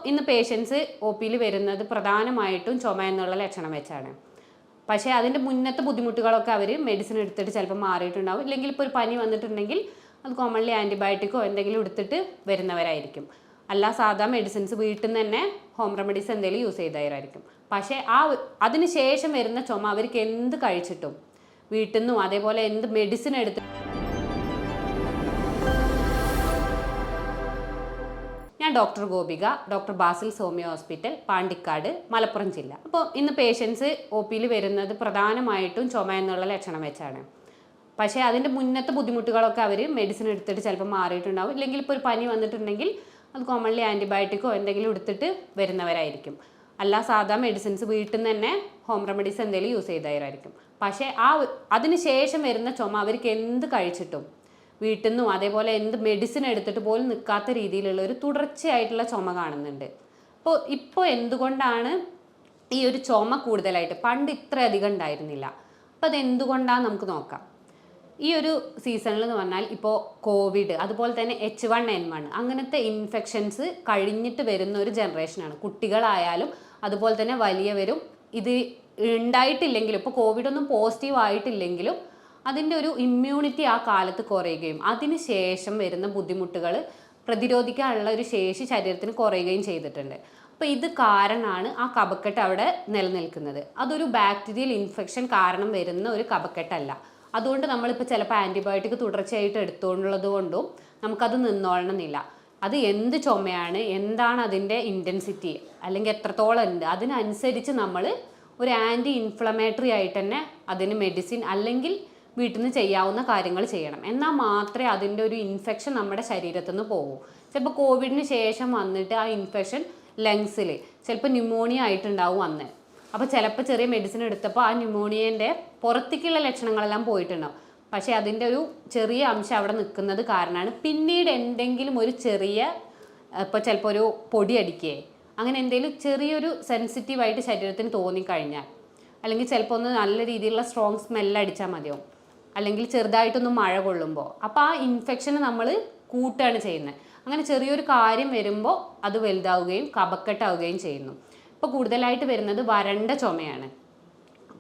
ഇന്ന് patients O പിയിൽ വരുന്നത് പ്രധാനമായിട്ടും ചുമ എന്നുള്ള ലക്ഷണം വെച്ചാണ്. പക്ഷേ അതിൻ്റെ മുന്നത്തെ ബുദ്ധിമുട്ടുകളൊക്കെ അവർ മെഡിസിൻ എടുത്തിട്ട് ചിലപ്പോൾ മാറിയിട്ടുണ്ടാവും. ഇല്ലെങ്കിൽ ഇപ്പോൾ ഒരു പനി വന്നിട്ടുണ്ടെങ്കിൽ അത് കോമൺലി ആൻറ്റിബയോട്ടിക്കോ എന്തെങ്കിലും എടുത്തിട്ട് വരുന്നവരായിരിക്കും. അല്ല സാധാ മെഡിസിൻസ് വീട്ടിൽ നിന്ന് തന്നെ ഹോം റെമഡീസ് എന്തെങ്കിലും യൂസ് ചെയ്തവരായിരിക്കും. പക്ഷേ അതിന് ശേഷം വരുന്ന ചുമ അവർക്ക് എന്ത് കഴിച്ചിട്ടും വീട്ടിൽ നിന്നും അതേപോലെ എന്ത് മെഡിസിൻ എടുത്ത്. ഞാൻ doctor Gopika, doctor Basil Soumya hospital, Pandikkad, Malappuram ജില്ല. അപ്പോൾ ഇന്ന് പേഷ്യൻസ് ഒ പിയിൽ വരുന്നത് പ്രധാനമായിട്ടും ചുമ എന്നുള്ള ലക്ഷണം വെച്ചാണ്. പക്ഷേ അതിൻ്റെ മുന്നത്തെ ബുദ്ധിമുട്ടുകളൊക്കെ അവർ മെഡിസിൻ എടുത്തിട്ട് ചിലപ്പോൾ മാറിയിട്ടുണ്ടാവും. ഇല്ലെങ്കിൽ ഇപ്പോൾ ഒരു പനി വന്നിട്ടുണ്ടെങ്കിൽ അത് കോമൺലി ആൻറ്റിബയോട്ടിക്കോ എന്തെങ്കിലും എടുത്തിട്ട് വരുന്നവരായിരിക്കും. അല്ല സാധാ മെഡിസിൻസ് വീട്ടിൽ നിന്ന് തന്നെ ഹോം റെമഡീസ് എന്തെങ്കിലും യൂസ് ചെയ്തവരായിരിക്കും. പക്ഷേ അതിന് ശേഷം വരുന്ന ചുമ അവർക്ക് എന്ത് കഴിച്ചിട്ടും വീട്ടിൽ നിന്നും അതേപോലെ എന്ത് മെഡിസിൻ എടുത്തിട്ട് പോലും നിൽക്കാത്ത രീതിയിലുള്ള ഒരു തുടർച്ചയായിട്ടുള്ള ചുമ കാണുന്നുണ്ട്. ഇപ്പോൾ എന്തുകൊണ്ടാണ് ഈ ഒരു ചുമ കൂടുതലായിട്ട്? പണ്ട് ഇത്ര അധികം ഉണ്ടായിരുന്നില്ല. അപ്പോൾ അതെന്തുകൊണ്ടാണെന്ന് നമുക്ക് നോക്കാം. ഈ ഒരു സീസണിൽ എന്ന് പറഞ്ഞാൽ ഇപ്പോൾ കോവിഡ്, അതുപോലെ തന്നെ H1N1 അങ്ങനത്തെ ഇൻഫെക്ഷൻസ് കഴിഞ്ഞിട്ട് വരുന്ന ഒരു ജനറേഷനാണ്. കുട്ടികളായാലും അതുപോലെ തന്നെ വലിയവരും. ഇത് ഉണ്ടായിട്ടില്ലെങ്കിലും ഇപ്പോൾ കോവിഡ് ഒന്നും പോസിറ്റീവ് ആയിട്ടില്ലെങ്കിലും അതിൻ്റെ ഒരു ഇമ്മ്യൂണിറ്റി ആ കാലത്ത് കുറയുകയും അതിന് ശേഷം വരുന്ന ബുദ്ധിമുട്ടുകൾ പ്രതിരോധിക്കാനുള്ള ഒരു ശേഷി ശരീരത്തിന് കുറയുകയും ചെയ്തിട്ടുണ്ട്. അപ്പോൾ ഇത് കാരണമാണ് ആ കഫക്കെട്ട് അവിടെ നിലനിൽക്കുന്നത്. അതൊരു ബാക്ടീരിയൽ ഇൻഫെക്ഷൻ കാരണം വരുന്ന ഒരു കഫക്കെട്ടല്ല. അതുകൊണ്ട് നമ്മളിപ്പോൾ ചിലപ്പോൾ ആൻറ്റിബയോട്ടിക് തുടർച്ചയായിട്ട് എടുത്തുകൊണ്ടുള്ളത് കൊണ്ടും നമുക്കത് നിന്നോളണമെന്നില്ല. അത് എന്ത് ചുമയാണ്, എന്താണ് അതിൻ്റെ ഇൻറ്റൻസിറ്റി അല്ലെങ്കിൽ എത്രത്തോളം ഉണ്ട്, അതിനനുസരിച്ച് നമ്മൾ ഒരു ആൻറ്റി ഇൻഫ്ലമേറ്ററി ആയിട്ട് തന്നെ അതിന് മെഡിസിൻ അല്ലെങ്കിൽ വീട്ടിൽ നിന്ന് ചെയ്യാവുന്ന കാര്യങ്ങൾ ചെയ്യണം. എന്നാൽ മാത്രമേ അതിൻ്റെ ഒരു ഇൻഫെക്ഷൻ നമ്മുടെ ശരീരത്തിൽ നിന്ന് പോകൂ. ചിലപ്പോൾ കോവിഡിന് ശേഷം വന്നിട്ട് ആ ഇൻഫെക്ഷൻ ലങ്സിൽ ചിലപ്പോൾ ന്യൂമോണിയ ആയിട്ടുണ്ടാവും അന്ന്. അപ്പോൾ ചിലപ്പോൾ ചെറിയ മെഡിസിൻ എടുത്തപ്പോൾ ആ ന്യൂമോണിയേൻ്റെ പുറത്തേക്കുള്ള ലക്ഷണങ്ങളെല്ലാം പോയിട്ടുണ്ടാവും. പക്ഷേ അതിൻ്റെ ഒരു ചെറിയ അംശം അവിടെ നിൽക്കുന്നത് കാരണമാണ് പിന്നീട് എന്തെങ്കിലും ഒരു ചെറിയ ഇപ്പോൾ ചിലപ്പോൾ ഒരു പൊടി അടിക്കുകയെ അങ്ങനെ എന്തെങ്കിലും ചെറിയൊരു സെൻസിറ്റീവായിട്ട് ശരീരത്തിന് തോന്നിക്കഴിഞ്ഞാൽ, അല്ലെങ്കിൽ ചിലപ്പോൾ ഒന്ന് നല്ല രീതിയിലുള്ള സ്ട്രോങ് സ്മെല്ലടിച്ചാൽ മതിയാവും, അല്ലെങ്കിൽ ചെറുതായിട്ടൊന്ന് മഴ കൊള്ളുമ്പോൾ, അപ്പോൾ ആ ഇൻഫെക്ഷന് നമ്മൾ കൂട്ടുകയാണ് ചെയ്യുന്നത്. അങ്ങനെ ചെറിയൊരു കാര്യം വരുമ്പോൾ അത് വലുതാവുകയും കഫക്കെട്ടാവുകയും ചെയ്യുന്നു. ഇപ്പോൾ കൂടുതലായിട്ട് വരുന്നത് വരണ്ട ചുമയാണ്.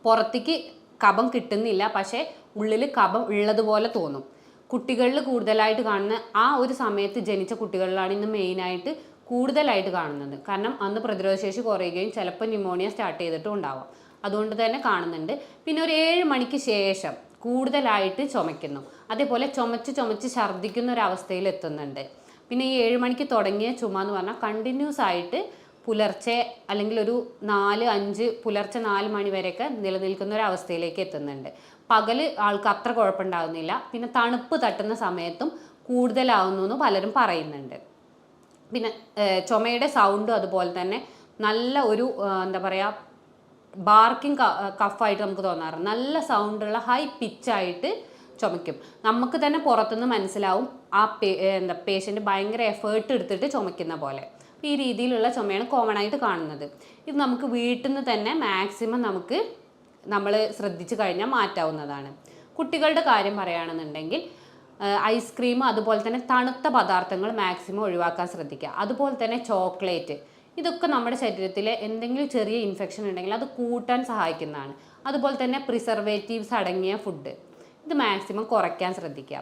പുറത്തേക്ക് കഫം കിട്ടുന്നില്ല, പക്ഷേ ഉള്ളിൽ കഫം ഉള്ളതുപോലെ തോന്നും. കുട്ടികളിൽ കൂടുതലായിട്ട് കാണുന്ന ആ ഒരു സമയത്ത് ജനിച്ച കുട്ടികളിലാണ് ഇന്ന് മെയിനായിട്ട് കൂടുതലായിട്ട് കാണുന്നത്. കാരണം അന്ന് പ്രതിരോധശേഷി കുറയുകയും ചിലപ്പോൾ ന്യൂമോണിയ സ്റ്റാർട്ട് ചെയ്തിട്ടും ഉണ്ടാവാം. അതുകൊണ്ട് തന്നെ കാണുന്നുണ്ട്. പിന്നെ ഒരു 7 മണിക്ക് ശേഷം കൂടുതലായിട്ട് ചുമയ്ക്കുന്നു. അതേപോലെ ചുമച്ച് ഛർദ്ദിക്കുന്ന ഒരവസ്ഥയിൽ എത്തുന്നുണ്ട്. പിന്നെ ഈ 7 മണിക്ക് തുടങ്ങിയ ചുമ എന്ന് പറഞ്ഞാൽ കണ്ടിന്യൂസ് ആയിട്ട് പുലർച്ചെ അല്ലെങ്കിൽ ഒരു 4-5 പുലർച്ചെ 4 മണി വരെയൊക്കെ നിലനിൽക്കുന്ന ഒരവസ്ഥയിലേക്ക് എത്തുന്നുണ്ട്. പകൽ ആൾക്ക് അത്ര കുഴപ്പമുണ്ടാകുന്നില്ല. പിന്നെ തണുപ്പ് തട്ടുന്ന സമയത്തും കൂടുതലാവുന്നു എന്ന് പലരും പറയുന്നുണ്ട്. പിന്നെ ചുമയുടെ സൗണ്ടും അതുപോലെ തന്നെ നല്ല ഒരു എന്താ പറയുക ബാർക്കിംഗ് കഫായിട്ട് നമുക്ക് തോന്നാറുണ്ട്. നല്ല സൗണ്ടുള്ള ഹൈ പിച്ചായിട്ട് ചുമയ്ക്കും. നമുക്ക് തന്നെ പുറത്തുനിന്ന് മനസ്സിലാവും ആ പേഷ്യൻ്റ് ഭയങ്കര എഫേർട്ട് എടുത്തിട്ട് ചുമയ്ക്കുന്ന പോലെ. ഈ രീതിയിലുള്ള ചുമയാണ് കോമൺ ആയിട്ട് കാണുന്നത്. ഇത് നമുക്ക് വീട്ടിൽ നിന്ന് തന്നെ മാക്സിമം നമ്മൾ ശ്രദ്ധിച്ചു കഴിഞ്ഞാൽ മാറ്റാവുന്നതാണ്. കുട്ടികളുടെ കാര്യം പറയുകയാണെന്നുണ്ടെങ്കിൽ ഐസ്ക്രീം അതുപോലെ തന്നെ തണുത്ത പദാർത്ഥങ്ങൾ മാക്സിമം ഒഴിവാക്കാൻ ശ്രദ്ധിക്കുക. അതുപോലെ തന്നെ ചോക്ലേറ്റ്, ഇതൊക്കെ നമ്മുടെ ശരീരത്തിൽ എന്തെങ്കിലും ചെറിയ ഇൻഫെക്ഷൻ ഉണ്ടെങ്കിൽ അത് കൂട്ടാൻ സഹായിക്കുന്നതാണ്. അതുപോലെ തന്നെ പ്രിസർവേറ്റീവ്സ് അടങ്ങിയ ഫുഡ് ഇത് മാക്സിമം കുറയ്ക്കാൻ ശ്രദ്ധിക്കുക.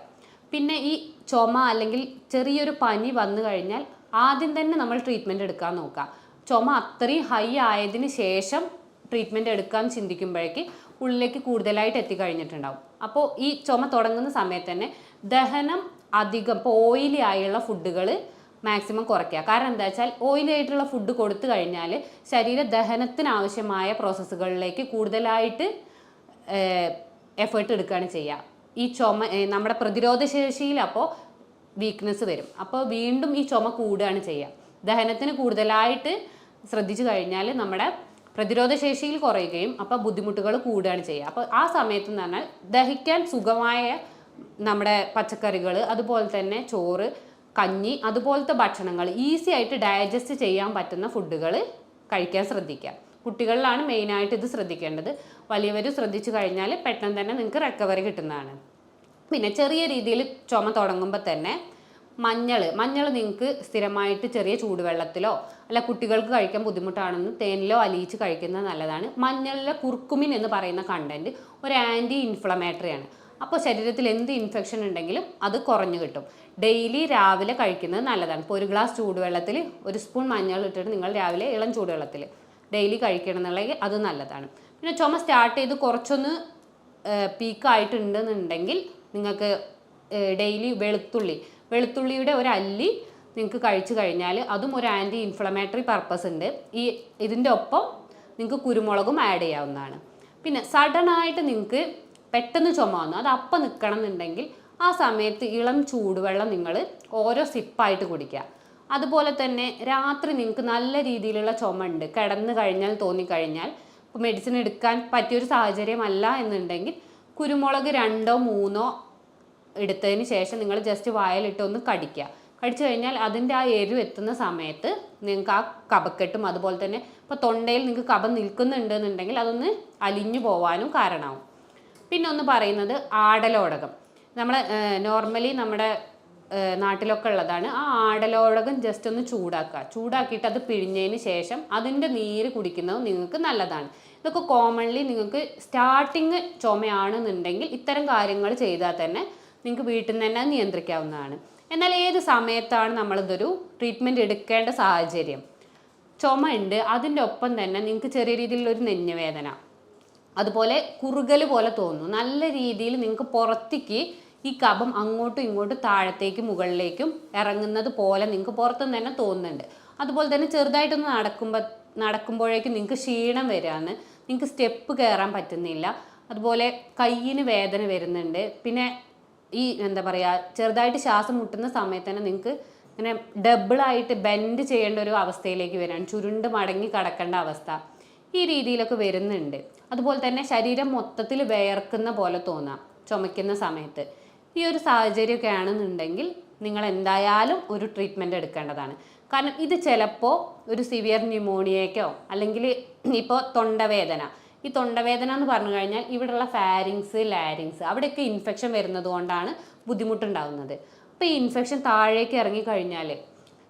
പിന്നെ ഈ ചുമ അല്ലെങ്കിൽ ചെറിയൊരു പനി വന്നു കഴിഞ്ഞാൽ ആദ്യം തന്നെ നമ്മൾ ട്രീറ്റ്മെൻറ്റ് എടുക്കാൻ നോക്കുക. ചുമ അത്രയും ഹൈ ആയതിന് ശേഷം ട്രീറ്റ്മെൻറ്റ് എടുക്കാൻ ചിന്തിക്കുമ്പോഴേക്ക് ഉള്ളിലേക്ക് കൂടുതലായിട്ട് എത്തിക്കഴിഞ്ഞിട്ടുണ്ടാവും. അപ്പോൾ ഈ ചുമ തുടങ്ങുന്ന സമയത്ത് തന്നെ ദഹനം അധികം ഇപ്പോൾ ഓയിലി ആയുള്ള ഫുഡുകൾ മാക്സിമം കുറയ്ക്കുക. കാരണം എന്താ വെച്ചാൽ ഓയിലി ആയിട്ടുള്ള ഫുഡ് കൊടുത്തു കഴിഞ്ഞാൽ ശരീര ദഹനത്തിനാവശ്യമായ പ്രോസസ്സുകളിലേക്ക് കൂടുതലായിട്ട് എഫേർട്ട് എടുക്കുകയാണ് ചെയ്യുക. ഈ ചുമ നമ്മുടെ പ്രതിരോധശേഷിയിൽ അപ്പോൾ വീക്ക്നെസ് വരും. അപ്പോൾ വീണ്ടും ഈ ചുമ കൂടുകയാണ് ചെയ്യുക. ദഹനത്തിന് കൂടുതലായിട്ട് ശ്രദ്ധിച്ചു കഴിഞ്ഞാൽ നമ്മുടെ പ്രതിരോധശേഷിയിൽ കുറയുകയും അപ്പോൾ ബുദ്ധിമുട്ടുകൾ കൂടുകയാണ് ചെയ്യുക. അപ്പോൾ ആ സമയത്ത് എന്ന് പറഞ്ഞാൽ ദഹിക്കാൻ സുഖമായ നമ്മുടെ പച്ചക്കറികൾ, അതുപോലെ തന്നെ ചോറ്, കഞ്ഞി, അതുപോലത്തെ ഭക്ഷണങ്ങൾ ഈസി ആയിട്ട് ഡൈജസ്റ്റ് ചെയ്യാൻ പറ്റുന്ന ഫുഡുകൾ കഴിക്കാൻ ശ്രദ്ധിക്കുക. കുട്ടികളിലാണ് മെയിനായിട്ട് ഇത് ശ്രദ്ധിക്കേണ്ടത്. വലിയവർ ശ്രദ്ധിച്ചു കഴിഞ്ഞാൽ പെട്ടെന്ന് തന്നെ നിങ്ങൾക്ക് റിക്കവറി കിട്ടുന്നതാണ്. പിന്നെ ചെറിയ രീതിയിൽ ചുമ തുടങ്ങുമ്പോൾ തന്നെ മഞ്ഞൾ നിങ്ങൾക്ക് സ്ഥിരമായിട്ട് ചെറിയ ചൂടുവെള്ളത്തിലോ അല്ല കുട്ടികൾക്ക് കഴിക്കാൻ ബുദ്ധിമുട്ടാണെന്ന് തേനിലോ അലിയിച്ച് കഴിക്കുന്നത് നല്ലതാണ്. മഞ്ഞളിലെ കുർക്കുമിൻ എന്ന് പറയുന്ന കണ്ടന്റ് ഒരു ആൻറ്റി ഇൻഫ്ലമേറ്ററിയാണ്. അപ്പോൾ ശരീരത്തിൽ എന്ത് ഇൻഫെക്ഷൻ ഉണ്ടെങ്കിലും അത് കുറഞ്ഞു കിട്ടും. ഡെയിലി രാവിലെ കഴിക്കുന്നത് നല്ലതാണ്. ഇപ്പോൾ ഒരു ഗ്ലാസ് ചൂടുവെള്ളത്തിൽ 1 സ്പൂൺ മഞ്ഞൾ ഇട്ടിട്ട് നിങ്ങൾ രാവിലെ ഇളം ചൂടുവെള്ളത്തിൽ ഡെയിലി കഴിക്കണം എന്നുണ്ടെങ്കിൽ അത് നല്ലതാണ്. പിന്നെ ചുമ സ്റ്റാർട്ട് ചെയ്ത് കുറച്ചൊന്ന് പീക്കായിട്ടുണ്ടെന്നുണ്ടെങ്കിൽ നിങ്ങൾക്ക് ഡെയിലി വെളുത്തുള്ളിയുടെ ഒരു അല്ലി നിങ്ങൾക്ക് കഴിച്ചു കഴിഞ്ഞാൽ അതും ഒരു ആൻറ്റി ഇൻഫ്ലമേറ്ററി പർപ്പസ് ഉണ്ട്. ഇതിൻ്റെ ഒപ്പം നിങ്ങൾക്ക് കുരുമുളകും ആഡ് ചെയ്യാവുന്നതാണ്. പിന്നെ സഡനായിട്ട് നിങ്ങൾക്ക് പെട്ടെന്ന് ചുമ വന്നു അത് അപ്പം നിൽക്കണം എന്നുണ്ടെങ്കിൽ ആ സമയത്ത് ഇളം ചൂടുവെള്ളം നിങ്ങൾ ഓരോ സിപ്പായിട്ട് കുടിക്കുക. അതുപോലെ തന്നെ രാത്രി നിങ്ങൾക്ക് നല്ല രീതിയിലുള്ള ചുമ ഉണ്ട് കിടന്നു കഴിഞ്ഞാൽ തോന്നിക്കഴിഞ്ഞാൽ ഇപ്പോൾ മെഡിസിൻ എടുക്കാൻ പറ്റിയൊരു സാഹചര്യമല്ല എന്നുണ്ടെങ്കിൽ കുരുമുളക് 2 3 എടുത്തതിന് ശേഷം നിങ്ങൾ ജസ്റ്റ് വായിലിട്ടൊന്ന് കടിക്കുക. കടിച്ചു കഴിഞ്ഞാൽ അതിൻ്റെ ആ എരിവ് എത്തുന്ന സമയത്ത് നിങ്ങൾക്ക് ആ കഫക്കെട്ടും അതുപോലെ തന്നെ ഇപ്പോൾ തൊണ്ടയിൽ നിങ്ങൾക്ക് കഫം നിൽക്കുന്നുണ്ടെന്നുണ്ടെങ്കിൽ അതൊന്ന് അലിഞ്ഞു പോവാനും കാരണമാവും. പിന്നെ ഒന്ന് പറയുന്നത് ആടലോടകം. നമ്മൾ നോർമലി നമ്മുടെ നാട്ടിലൊക്കെ ഉള്ളതാണ്. ആ ആടലോടകം ജസ്റ്റ് ഒന്ന് ചൂടാക്കിയിട്ട് അത് പിഴിഞ്ഞതിന് ശേഷം അതിൻ്റെ നീര് കുടിക്കുന്നത് നിങ്ങൾക്ക് നല്ലതാണ്. ഇതൊക്കെ കോമൺലി നിങ്ങൾക്ക് സ്റ്റാർട്ടിങ് ചുമയാണെന്നുണ്ടെങ്കിൽ ഇത്തരം കാര്യങ്ങൾ ചെയ്താൽ തന്നെ നിങ്ങൾക്ക് വീട്ടിൽ നിന്ന് തന്നെ നിയന്ത്രിക്കാവുന്നതാണ്. എന്നാൽ ഏത് സമയത്താണ് നമ്മളിതൊരു ട്രീറ്റ്മെൻറ്റ് എടുക്കേണ്ട സാഹചര്യം? ചുമ ഉണ്ട്, അതിൻ്റെ ഒപ്പം തന്നെ നിങ്ങൾക്ക് ചെറിയ രീതിയിലുള്ളൊരു നെഞ്ഞുവേദന, അതുപോലെ കുറുകൽ പോലെ തോന്നുന്നു, നല്ല രീതിയിൽ നിങ്ങൾക്ക് പുറത്തേക്ക് ഈ കഫം അങ്ങോട്ടും ഇങ്ങോട്ടും താഴത്തേക്കും മുകളിലേക്കും ഇറങ്ങുന്നത് പോലെ നിങ്ങൾക്ക് പുറത്തുനിന്ന് തന്നെ തോന്നുന്നുണ്ട്. അതുപോലെ തന്നെ ചെറുതായിട്ടൊന്ന് നടക്കുമ്പോഴേക്കും നിങ്ങൾക്ക് ക്ഷീണം വരികയാണ്, നിങ്ങൾക്ക് സ്റ്റെപ്പ് കയറാൻ പറ്റുന്നില്ല, അതുപോലെ കയ്യിന് വേദന വരുന്നുണ്ട്. പിന്നെ ഈ എന്താ പറയുക, ചെറുതായിട്ട് ശ്വാസം മുട്ടുന്ന സമയത്ത് തന്നെ നിങ്ങൾക്ക് ഇങ്ങനെ ഡബിളായിട്ട് ബെൻഡ് ചെയ്യേണ്ട ഒരു അവസ്ഥയിലേക്ക് വരികയാണ്, ചുരുണ്ട് മടങ്ങി കിടക്കേണ്ട അവസ്ഥ, ഈ രീതിയിലൊക്കെ വരുന്നുണ്ട്. അതുപോലെ തന്നെ ശരീരം മൊത്തത്തിൽ വിയർക്കുന്ന പോലെ തോന്നാം ചുമയ്ക്കുന്ന സമയത്ത്. ഈ ഒരു സാഹചര്യമൊക്കെ ആണെന്നുണ്ടെങ്കിൽ നിങ്ങൾ എന്തായാലും ഒരു ട്രീറ്റ്മെൻറ്റ് എടുക്കേണ്ടതാണ്. കാരണം ഇത് ചിലപ്പോൾ ഒരു സിവിയർ ന്യൂമോണിയയ്ക്കോ അല്ലെങ്കിൽ ഇപ്പോൾ തൊണ്ടവേദന, ഈ തൊണ്ടവേദന എന്ന് പറഞ്ഞു കഴിഞ്ഞാൽ ഇവിടെയുള്ള ഫാരിങ്സ് ലാരിങ്സ് അവിടെയൊക്കെ ഇൻഫെക്ഷൻ വരുന്നത് കൊണ്ടാണ് ബുദ്ധിമുട്ടുണ്ടാകുന്നത്. അപ്പോൾ ഈ ഇൻഫെക്ഷൻ താഴേക്ക് ഇറങ്ങിക്കഴിഞ്ഞാൽ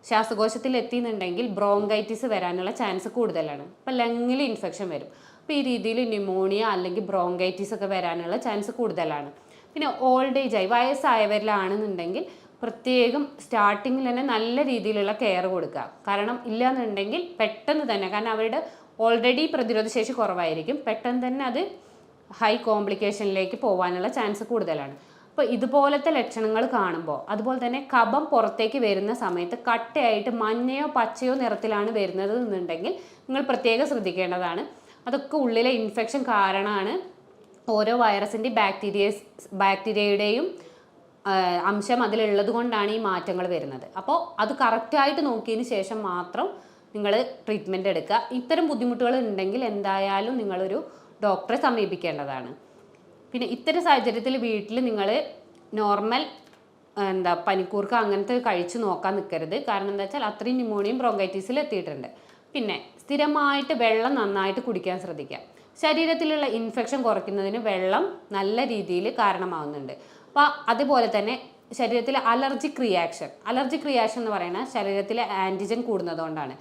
ശ്വാസകോശത്തിൽ എത്തിയെന്നുണ്ടെങ്കിൽ ബ്രോങ്കൈറ്റിസ് വരാനുള്ള ചാൻസ് കൂടുതലാണ്. അപ്പോൾ ലങ്ങിൽ ഇൻഫെക്ഷൻ വരും. അപ്പോൾ ഈ രീതിയിൽ ന്യൂമോണിയ അല്ലെങ്കിൽ ബ്രോങ്കൈറ്റിസ് ഒക്കെ വരാനുള്ള ചാൻസ് കൂടുതലാണ്. പിന്നെ ഓൾഡ് ഏജ് ആയി വയസ്സായവരിലാണെന്നുണ്ടെങ്കിൽ പ്രത്യേകം സ്റ്റാർട്ടിങ്ങിൽ തന്നെ നല്ല രീതിയിലുള്ള കെയർ കൊടുക്കുക. കാരണം ഇല്ലയെന്നുണ്ടെങ്കിൽ പെട്ടെന്ന് തന്നെ, കാരണം അവരുടെ ഓൾറെഡി പ്രതിരോധശേഷി കുറവായിരിക്കും, പെട്ടെന്ന് തന്നെ അത് ഹൈ കോംപ്ലിക്കേഷനിലേക്ക് പോകാനുള്ള ചാൻസ് കൂടുതലാണ്. അപ്പോൾ ഇതുപോലത്തെ ലക്ഷണങ്ങൾ കാണുമ്പോൾ, അതുപോലെ തന്നെ കഫം പുറത്തേക്ക് വരുന്ന സമയത്ത് കട്ടയായിട്ട് മഞ്ഞയോ പച്ചയോ നിറത്തിലാണ് വരുന്നത് എന്നുണ്ടെങ്കിൽ നിങ്ങൾ പ്രത്യേകം ശ്രദ്ധിക്കേണ്ടതാണ്. അതൊക്കെ ഉള്ളിലെ ഇൻഫെക്ഷൻ കാരണമാണ്. ഓരോ വൈറസിൻ്റെ ബാക്ടീരിയയുടെയും അംശം അതിലുള്ളത് കൊണ്ടാണ് ഈ മാറ്റങ്ങൾ വരുന്നത്. അപ്പോൾ അത് കറക്റ്റായിട്ട് നോക്കിയതിന് ശേഷം മാത്രം നിങ്ങൾ ട്രീറ്റ്മെൻറ്റ് എടുക്കുക. ഇത്തരം ബുദ്ധിമുട്ടുകൾ ഉണ്ടെങ്കിൽ എന്തായാലും നിങ്ങളൊരു ഡോക്ടറെ സമീപിക്കേണ്ടതാണ്. പിന്നെ ഇത്തരം സാഹചര്യത്തിൽ വീട്ടിൽ നിങ്ങൾ നോർമൽ പനിക്കൂർക്ക അങ്ങനത്തെ കഴിച്ച് നോക്കാൻ നിൽക്കരുത്. കാരണം എന്താ വെച്ചാൽ അത്രയും ന്യൂമോണിയം ബ്രോങ്കൈറ്റിസിൽ എത്തിയിട്ടുണ്ട്. പിന്നെ സ്ഥിരമായിട്ട് വെള്ളം നന്നായിട്ട് കുടിക്കാൻ ശ്രദ്ധിക്കുക. ശരീരത്തിലുള്ള ഇൻഫെക്ഷൻ കുറയ്ക്കുന്നതിന് വെള്ളം നല്ല രീതിയിൽ കാരണമാവുന്നുണ്ട്. അപ്പോൾ അതുപോലെ തന്നെ ശരീരത്തിലെ അലർജിക് റിയാക്ഷൻ എന്ന് പറയുന്നത് ശരീരത്തിലെ ആൻറ്റിജൻ കൂടുന്നതുകൊണ്ടാണ്.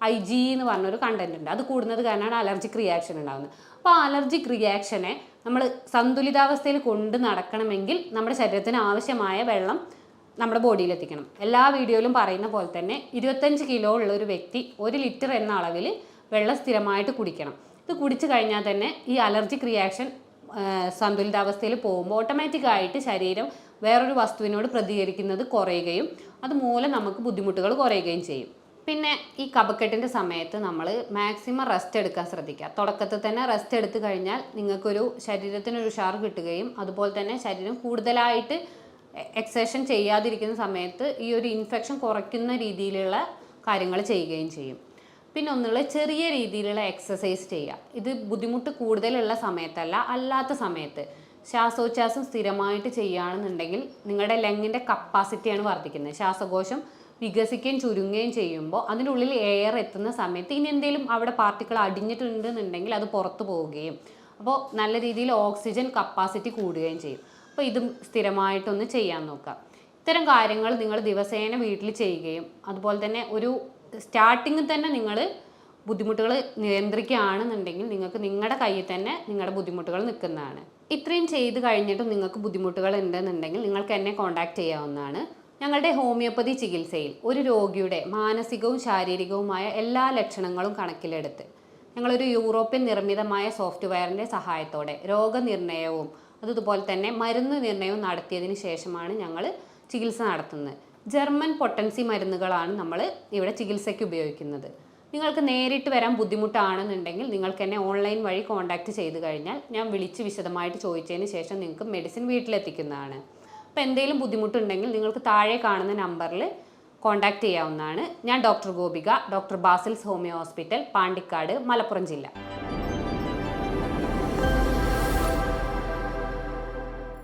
IgE എന്ന് പറഞ്ഞൊരു കണ്ടന്റ് ഉണ്ട്, അത് കൂടുന്നത് കാരണമാണ് അലർജിക് റിയാക്ഷൻ ഉണ്ടാകുന്നത്. അപ്പോൾ ആ അലർജിക് റിയാക്ഷനെ നമ്മൾ സന്തുലിതാവസ്ഥയിൽ കൊണ്ട് നടക്കണമെങ്കിൽ നമ്മുടെ ശരീരത്തിന് ആവശ്യമായ വെള്ളം നമ്മുടെ ബോഡിയിൽ എത്തിക്കണം. എല്ലാ വീഡിയോയിലും പറയുന്ന പോലെ തന്നെ 25 കിലോ ഉള്ള ഒരു വ്യക്തി 1 ലിറ്റർ എന്ന അളവിൽ വെള്ളം സ്ഥിരമായിട്ട് കുടിക്കണം. ഇത് കുടിച്ചു കഴിഞ്ഞാൽ തന്നെ ഈ അലർജിക് റിയാക്ഷൻ സന്തുലിതാവസ്ഥയിൽ പോകുമ്പോൾ ഓട്ടോമാറ്റിക്കായിട്ട് ശരീരം വേറൊരു വസ്തുവിനോട് പ്രതികരിക്കുന്നത് കുറയുകയും അതുമൂലം നമുക്ക് ബുദ്ധിമുട്ടുകൾ കുറയുകയും ചെയ്യും. പിന്നെ ഈ കഫക്കെട്ടിൻ്റെ സമയത്ത് നമ്മൾ മാക്സിമം റെസ്റ്റ് എടുക്കാൻ ശ്രദ്ധിക്കുക. തുടക്കത്തിൽ തന്നെ റെസ്റ്റ് എടുത്തു കഴിഞ്ഞാൽ നിങ്ങൾക്കൊരു ശരീരത്തിനൊരു ഉഷാർ കിട്ടുകയും അതുപോലെ തന്നെ ശരീരം കൂടുതലായിട്ട് എക്സർസൈസ് ചെയ്യാതിരിക്കുന്ന സമയത്ത് ഈ ഒരു ഇൻഫെക്ഷൻ കുറയ്ക്കുന്ന രീതിയിലുള്ള കാര്യങ്ങൾ ചെയ്യുകയും ചെയ്യും. പിന്നെ ഒന്നുള്ള ചെറിയ രീതിയിലുള്ള എക്സസൈസ് ചെയ്യുക. ഇത് ബുദ്ധിമുട്ട് കൂടുതലുള്ള സമയത്തല്ല, അല്ലാത്ത സമയത്ത് ശ്വാസോച്ഛ്വാസം സ്ഥിരമായിട്ട് ചെയ്യുകയാണെന്നുണ്ടെങ്കിൽ നിങ്ങളുടെ ലങ്ങിൻ്റെ കപ്പാസിറ്റിയാണ് വർദ്ധിക്കുന്നത്. ശ്വാസകോശം വികസിക്കുകയും ചുരുങ്ങുകയും ചെയ്യുമ്പോൾ അതിൻ്റെ ഉള്ളിൽ എയർ എത്തുന്ന സമയത്ത് ഇനി എന്തെങ്കിലും അവിടെ പാർട്ടിക്കിൾ അടിഞ്ഞിട്ടുണ്ടെന്നുണ്ടെങ്കിൽ അത് പുറത്തു പോവുകയും അപ്പോൾ നല്ല രീതിയിൽ ഓക്സിജൻ കപ്പാസിറ്റി കൂടുകയും ചെയ്യും. അപ്പോൾ ഇതും സ്ഥിരമായിട്ടൊന്ന് ചെയ്യാൻ നോക്കുക. ഇത്തരം കാര്യങ്ങൾ നിങ്ങൾ ദിവസേന വീട്ടിൽ ചെയ്യുകയും അതുപോലെ തന്നെ ഒരു സ്റ്റാർട്ടിങ്ങിൽ തന്നെ നിങ്ങൾ ബുദ്ധിമുട്ടുകൾ നിയന്ത്രിക്കുകയാണെന്നുണ്ടെങ്കിൽ നിങ്ങൾക്ക് നിങ്ങളുടെ കയ്യിൽ തന്നെ നിങ്ങളുടെ ബുദ്ധിമുട്ടുകൾ നിൽക്കുന്നതാണ്. ഇത്രയും ചെയ്ത് കഴിഞ്ഞിട്ടും നിങ്ങൾക്ക് ബുദ്ധിമുട്ടുകൾ ഉണ്ടെന്നുണ്ടെങ്കിൽ നിങ്ങൾക്ക് എന്നെ കോൺടാക്റ്റ് ചെയ്യാവുന്നതാണ്. ഞങ്ങളുടെ ഹോമിയോപ്പതി ചികിത്സയിൽ ഒരു രോഗിയുടെ മാനസികവും ശാരീരികവുമായ എല്ലാ ലക്ഷണങ്ങളും കണക്കിലെടുത്ത് ഞങ്ങളൊരു യൂറോപ്യൻ നിർമ്മിതമായ സോഫ്റ്റ്വെയറിൻ്റെ സഹായത്തോടെ രോഗനിർണയവും അതുപോലെ തന്നെ മരുന്ന് നിർണയവും നടത്തിയതിന് ശേഷമാണ് ഞങ്ങൾ ചികിത്സ നടത്തുന്നത്. ജർമ്മൻ പൊട്ടൻസി മരുന്നുകളാണ് നമ്മൾ ഇവിടെ ചികിത്സയ്ക്ക് ഉപയോഗിക്കുന്നത്. നിങ്ങൾക്ക് നേരിട്ട് വരാൻ ബുദ്ധിമുട്ടാണെന്നുണ്ടെങ്കിൽ നിങ്ങൾക്ക് എന്നെ ഓൺലൈൻ വഴി കോൺടാക്റ്റ് ചെയ്ത് കഴിഞ്ഞാൽ ഞാൻ വിളിച്ച് വിശദമായിട്ട് ചോദിച്ചതിന് ശേഷം നിങ്ങൾക്ക് മെഡിസിൻ വീട്ടിലെത്തിക്കുന്നതാണ്. അപ്പോൾ എന്തെങ്കിലും ബുദ്ധിമുട്ടുണ്ടെങ്കിൽ നിങ്ങൾക്ക് താഴെ കാണുന്ന നമ്പറിൽ കോൺടാക്റ്റ് ചെയ്യാവുന്നതാണ്. ഞാൻ doctor Gopika, doctor Basil's homeo hospital, Pandikkad, Malappuram ജില്ല.